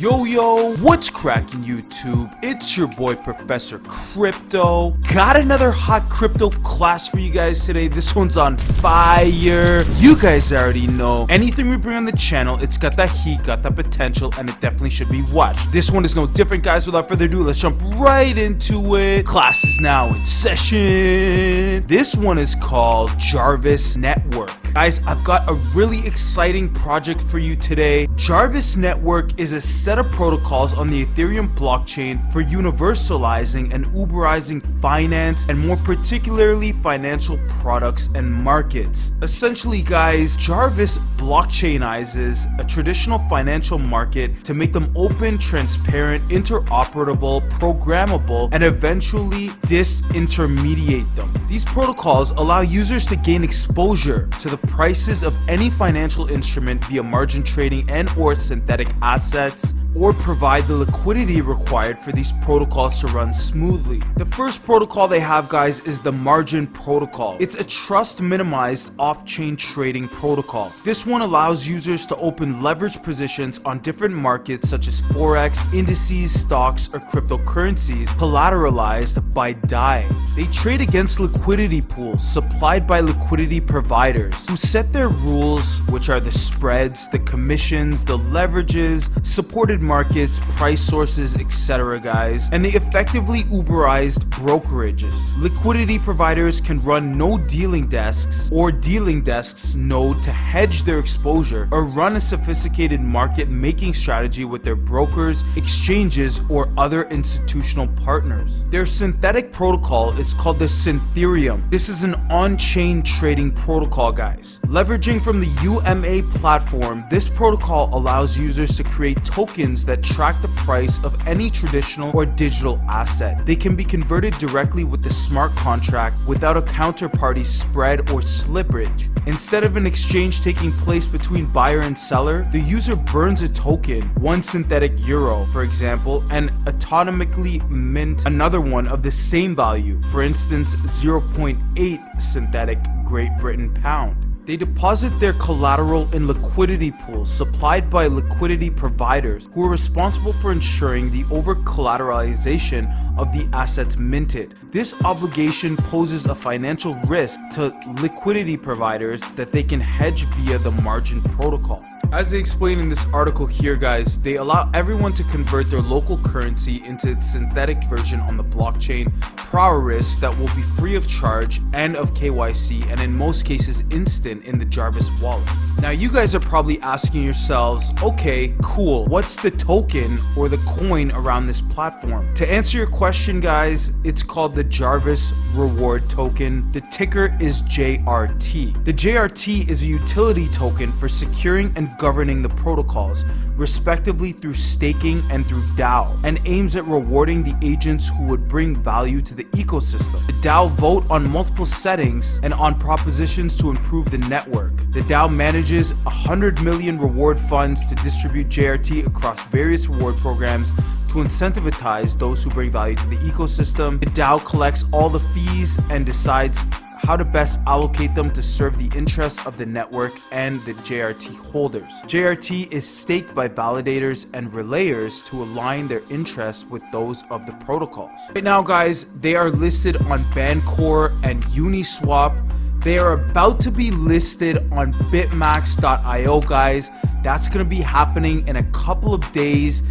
Yo, what's cracking YouTube? It's your boy Professor Crypto. Got another hot crypto class for you guys today. This one's on fire. You guys already know, anything we bring on the channel, it's got that heat, got that potential, and it definitely should be watched. This one is no different, guys. Without further ado, let's jump right into it. Class is now in session. This one is called Jarvis Network. Guys, I've got a really exciting project for you today. Jarvis Network is a set of protocols on the Ethereum blockchain for universalizing and Uberizing finance, and more particularly financial products and markets. Essentially, guys, Jarvis blockchainizes a traditional financial market to make them open, transparent, interoperable, programmable, and eventually disintermediate them. These protocols allow users to gain exposure to the prices of any financial instrument via margin trading and or synthetic assets, or provide the liquidity required for these protocols to run smoothly. The first protocol they have, guys, is the margin protocol. It's a trust minimized off-chain trading protocol. This one allows users to open leverage positions on different markets such as forex, indices, stocks, or cryptocurrencies collateralized by DAI. They trade against liquidity pools supplied by liquidity providers who set their rules, which are the spreads, the commissions, the leverages, supported markets, price sources, etc., guys, and they effectively Uberized brokerages. Liquidity providers can run no dealing desks or dealing desks node to hedge their exposure, or run a sophisticated market making strategy with their brokers, exchanges, or other institutional partners. Their synthetic protocol is called the Syntherium. This is an on-chain trading protocol, guys. Leveraging from the UMA platform, this protocol allows users to create tokens that track the price of any traditional or digital asset. They can be converted directly with the smart contract without a counterparty spread or slippage. Instead of an exchange taking place between buyer and seller, the user burns a token, one synthetic euro, for example, and autonomically mint another one of the same value, for instance 0.8 synthetic Great Britain pound. They deposit their collateral in liquidity pools supplied by liquidity providers who are responsible for ensuring the over-collateralization of the assets minted. This obligation poses a financial risk to liquidity providers that they can hedge via the margin protocol. As they explain in this article here, guys, they allow everyone to convert their local currency into its synthetic version on the blockchain, risk that will be free of charge and of KYC, and in most cases instant in the Jarvis wallet. Now you guys are probably asking yourselves, okay, cool, what's the token or the coin around this platform? To answer your question, guys, it's called the Jarvis Reward Token. The ticker is JRT. The JRT is a utility token for securing and governing the protocols, respectively through staking and through DAO, and aims at rewarding the agents who would bring value to the ecosystem. The DAO vote on multiple settings and on propositions to improve the network. The DAO manages 100 million reward funds to distribute JRT across various reward programs to incentivize those who bring value to the ecosystem. The DAO collects all the fees and decides how to best allocate them to serve the interests of the network and the JRT holders. JRT is staked by validators and relayers to align their interests with those of the protocols. Right now, guys, they are listed on Bancor and Uniswap. They are about to be listed on bitmax.io, guys. That's going to be happening in a couple of days.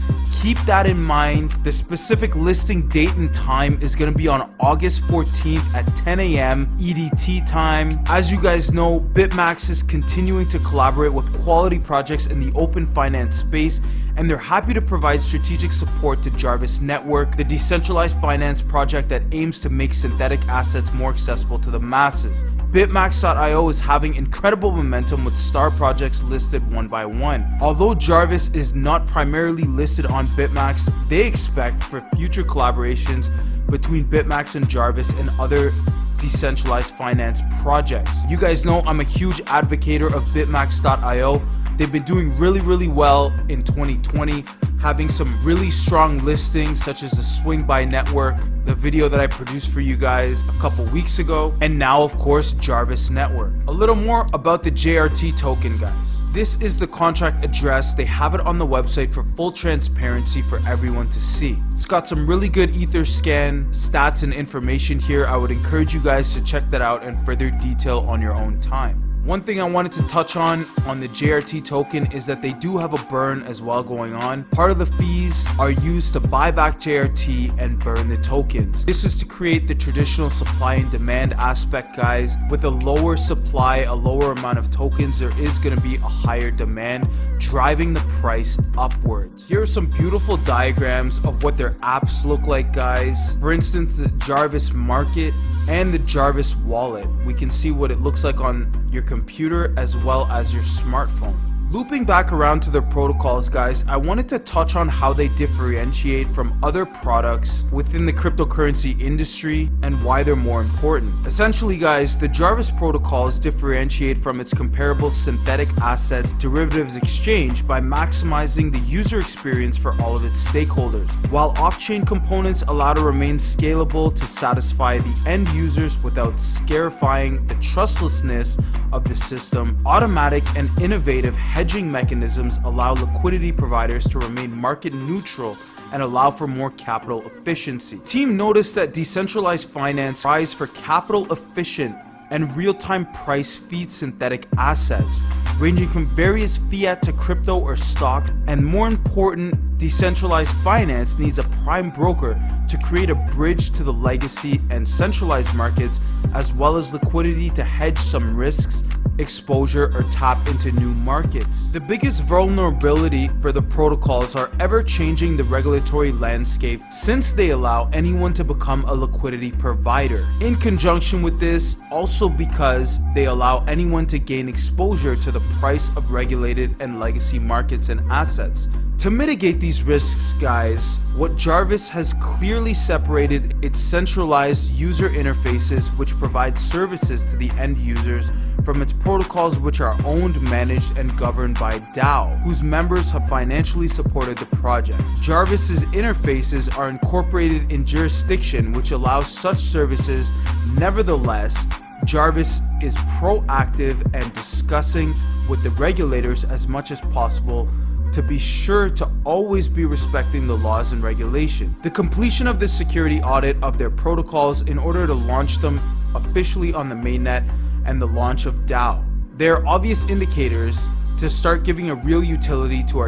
Keep that in mind. The specific listing date and time is going to be on August 14th at 10 a.m. EDT time. As you guys know, BitMax is continuing to collaborate with quality projects in the open finance space, and they're happy to provide strategic support to Jarvis Network, the decentralized finance project that aims to make synthetic assets more accessible to the masses. Bitmax.io is having incredible momentum with star projects listed one by one. Although Jarvis is not primarily listed on Bitmax, they expect for future collaborations between Bitmax and Jarvis and other decentralized finance projects. You guys know I'm a huge advocate of Bitmax.io. They've been doing really well in 2020. having some really strong listings such as the Swing By Network, the video that I produced for you guys a couple weeks ago, and now of course Jarvis Network. A little more about the JRT token, guys. This is the contract address. They have it on the website for full transparency for everyone to see. It's got some really good ether scan stats and information here. I would encourage you guys to check that out in further detail on your own time. One thing I wanted to touch on the JRT token is that they do have a burn as well going on. Part of the fees are used to buy back JRT and burn the tokens. This is to create the traditional supply and demand aspect, guys. With a lower supply, a lower amount of tokens, there is going to be a higher demand, driving the price upwards. Here are some beautiful diagrams of what their apps look like, guys. For instance, the Jarvis Market and the Jarvis Wallet. We can see what it looks like on your computer as well as your smartphone. Looping back around to their protocols, guys, I wanted to touch on how they differentiate from other products within the cryptocurrency industry and why they're more important. Essentially, guys, the Jarvis protocols differentiate from its comparable synthetic assets derivatives exchange by maximizing the user experience for all of its stakeholders, while off-chain components allow to remain scalable to satisfy the end users without scarifying the trustlessness of the system. Automatic and innovative hedging mechanisms allow liquidity providers to remain market neutral and allow for more capital efficiency. Team noticed that decentralized finance strives for capital efficient and real-time price feed synthetic assets, ranging from various fiat to crypto or stock, and more important, decentralized finance needs a prime broker to create a bridge to the legacy and centralized markets, as well as liquidity to hedge some risks, exposure, or tap into new markets. The biggest vulnerability for the protocols are ever changing the regulatory landscape, since they allow anyone to become a liquidity provider. In conjunction with this, also because they allow anyone to gain exposure to the price of regulated and legacy markets and assets. To mitigate these risks, guys, what Jarvis has clearly separated its centralized user interfaces, which provide services to the end users, from its protocols, which are owned, managed, and governed by DAO, whose members have financially supported the project. Jarvis's interfaces are incorporated in jurisdiction, which allows such services. Nevertheless, Jarvis is proactive and discussing with the regulators as much as possible to be sure to always be respecting the laws and regulation. The completion of the security audit of their protocols in order to launch them officially on the mainnet and the launch of DAO. There are obvious indicators to start giving a real utility to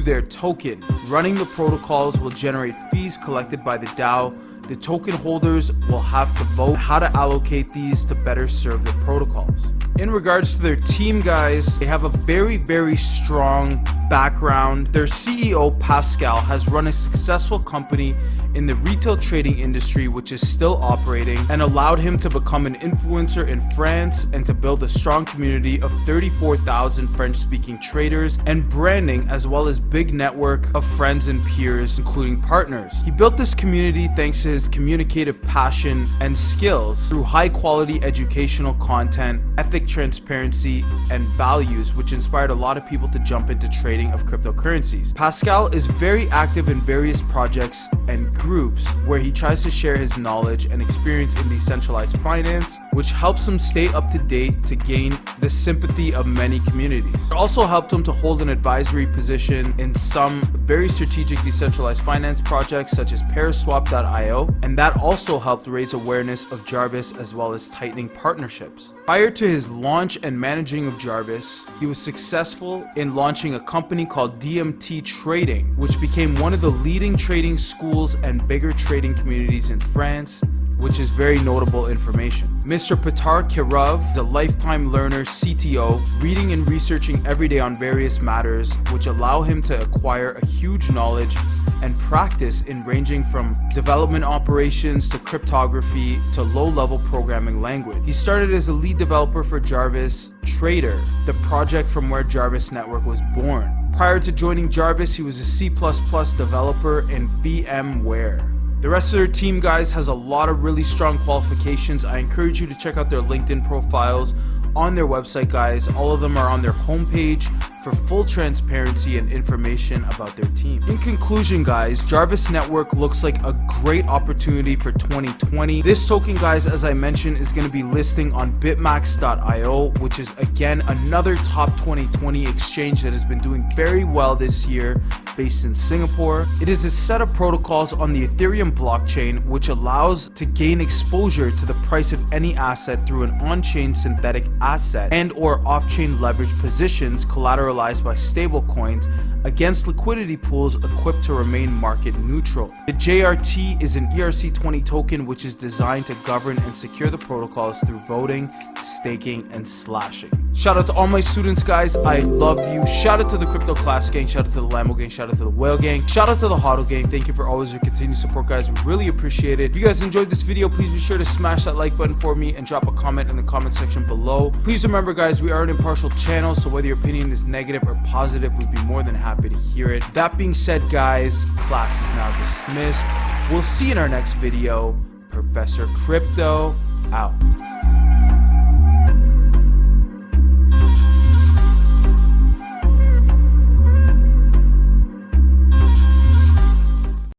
their token. Running the protocols will generate fees collected by the DAO. The token holders will have to vote how to allocate these to better serve the protocols. In regards to their team, guys, they have a very strong background. Their CEO, Pascal, has run a successful company in the retail trading industry, which is still operating, and allowed him to become an influencer in France and to build a strong community of 34,000 French-speaking traders and branding, as well as big network of friends and peers, including partners. He built this community thanks to his communicative passion and skills through high-quality educational content, ethic, transparency, and values, which inspired a lot of people to jump into trading of cryptocurrencies. Pascal is very active in various projects and groups where he tries to share his knowledge and experience in decentralized finance, which helps him stay up to date to gain the sympathy of many communities. It also helped him to hold an advisory position in some very strategic decentralized finance projects such as Paraswap.io, and that also helped raise awareness of Jarvis as well as tightening partnerships. Prior to his launch and managing of Jarvis, he was successful in launching a company called DMT Trading, which became one of the leading trading schools and bigger trading communities in France, which is very notable information. Mr. Petar Kirov is a lifetime learner CTO, reading and researching every day on various matters, which allow him to acquire a huge knowledge and practice in ranging from development operations to cryptography to low-level programming language. He started as a lead developer for Jarvis Trader, the project from where Jarvis Network was born. Prior to joining Jarvis, he was a C++ developer in VMware. The rest of their team, guys, has a lot of really strong qualifications. I encourage you to check out their LinkedIn profiles on their website, guys. All of them are on their homepage for full transparency and information about their team. In conclusion, guys, Jarvis Network looks like a great opportunity for 2020. This token, guys, as I mentioned, is going to be listing on bitmax.io, which is again another top 2020 exchange that has been doing very well this year, based in Singapore. It is a set of protocols on the Ethereum blockchain which allows to gain exposure to the price of any asset through an on-chain synthetic asset and or off-chain leverage positions collateralized by stablecoins against liquidity pools equipped to remain market neutral. The JRT is an ERC20 token which is designed to govern and secure the protocols through voting, staking, and slashing. Shout out to all my students, guys. I love you. Shout out to the Crypto Class gang. Shout out to the Lambo gang. Shout out to the Whale gang. Shout out to the Hodl gang. Thank you for always your continued support, guys. We really appreciate it. If you guys enjoyed this video, please be sure to smash that like button for me and drop a comment in the comment section below. Please remember, guys, we are an impartial channel, so whether your opinion is negative or positive, we'd be more than happy to hear it. That being said, guys, class is now dismissed. We'll see you in our next video. Professor Crypto out.